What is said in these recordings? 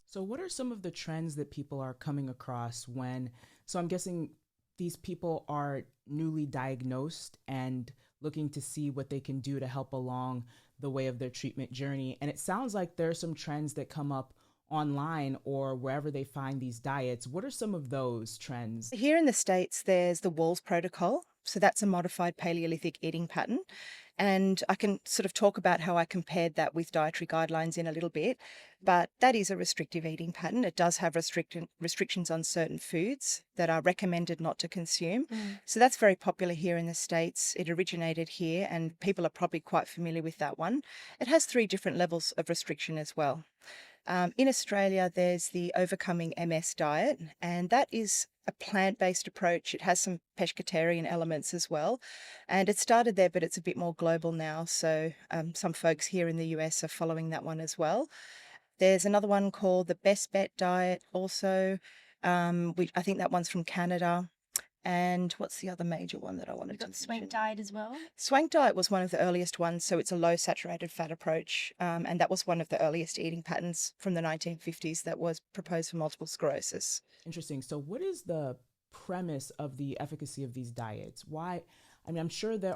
So, what are some of the trends that people are coming across so I'm guessing these people are newly diagnosed and looking to see what they can do to help along the way of their treatment journey. And it sounds like there are some trends that come up online or wherever they find these diets. What are some of those trends? Here in the States, there's the Wahls protocol. So that's a modified Paleolithic eating pattern. And I can sort of talk about how I compared that with dietary guidelines in a little bit. But that is a restrictive eating pattern. It does have restrictions on certain foods that are recommended not to consume. So that's very popular here in the States. It originated here, and people are probably quite familiar with that one. It has 3 different levels of restriction as well. In Australia, there's the Overcoming MS diet, and that is a plant-based approach. It has some pescatarian elements as well, and it started there, but it's a bit more global now. So some folks here in the US are following that one as well. There's another one called the Best Bet diet, also. I think that one's from Canada. And what's the other major one that I We've wanted to got Swank mention? diet as well. Swank diet was one of the earliest ones, so it's a low saturated fat approach, and that was one of the earliest eating patterns from the 1950s that was proposed for multiple sclerosis. Interesting. So, what is the premise of the efficacy of these diets? Why? I mean, I'm sure they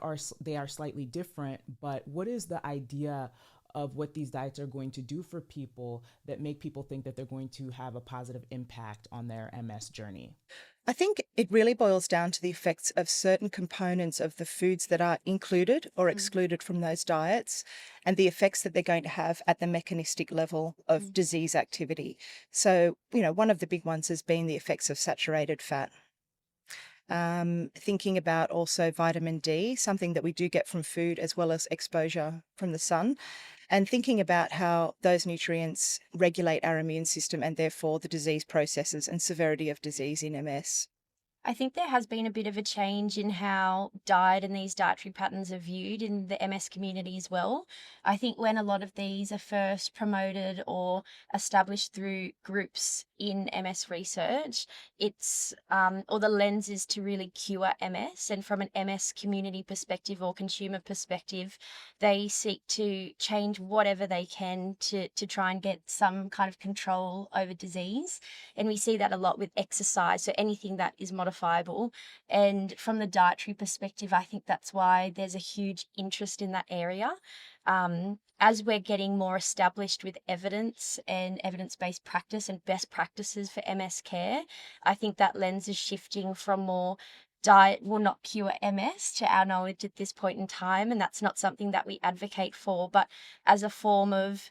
are slightly different, but what is the idea of what these diets are going to do for people that make people think that they're going to have a positive impact on their MS journey? I think it really boils down to the effects of certain components of the foods that are included or excluded from those diets and the effects that they're going to have at the mechanistic level of disease activity. So, one of the big ones has been the effects of saturated fat. Thinking about also vitamin D, something that we do get from food as well as exposure from the sun, and thinking about how those nutrients regulate our immune system and therefore the disease processes and severity of disease in MS. I think there has been a bit of a change in how diet and these dietary patterns are viewed in the MS community as well. I think when a lot of these are first promoted or established through groups in MS research, or the lens is to really cure MS. And from an MS community perspective or consumer perspective, they seek to change whatever they can to try and get some kind of control over disease. And we see that a lot with exercise. So anything that is modifiable. And from the dietary perspective, I think that's why there's a huge interest in that area. As we're getting more established with evidence and evidence-based practice and best practices for MS care, I think that lens is shifting from more diet will not cure MS to our knowledge at this point in time. And that's not something that we advocate for, but as a form of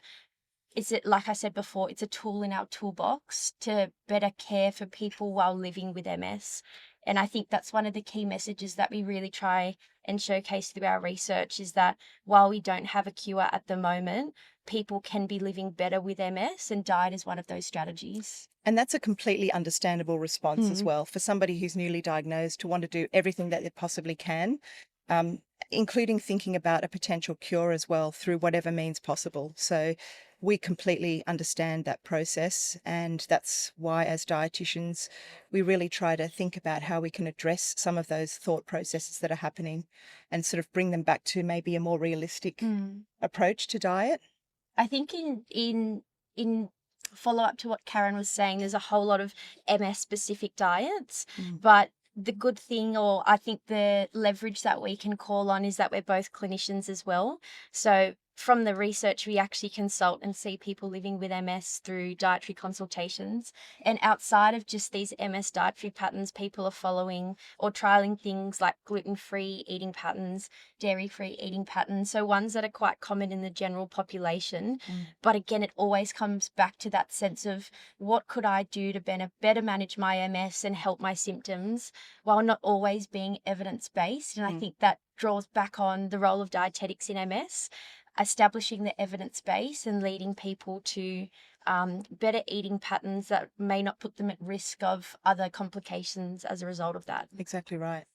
like I said before, it's a tool in our toolbox to better care for people while living with MS. And I think that's one of the key messages that we really try and showcase through our research is that while we don't have a cure at the moment, people can be living better with MS, and diet is one of those strategies. And that's a completely understandable response as well for somebody who's newly diagnosed to want to do everything that they possibly can, um, including thinking about a potential cure as well through whatever means possible. So we completely understand that process. And that's why, as dietitians, we really try to think about how we can address some of those thought processes that are happening and sort of bring them back to maybe a more realistic approach to diet. I think in follow up to what Karen was saying, there's a whole lot of MS specific diets, but the good thing, or I think the leverage that we can call on, is that we're both clinicians as well. So from the research, we actually consult and see people living with MS through dietary consultations. And outside of just these MS dietary patterns, people are following or trialing things like gluten-free eating patterns, dairy-free eating patterns. So ones that are quite common in the general population. But again, it always comes back to that sense of what could I do to better manage my MS and help my symptoms while not always being evidence-based. And I think that draws back on the role of dietetics in MS, establishing the evidence base and leading people to better eating patterns that may not put them at risk of other complications as a result of that. Exactly right.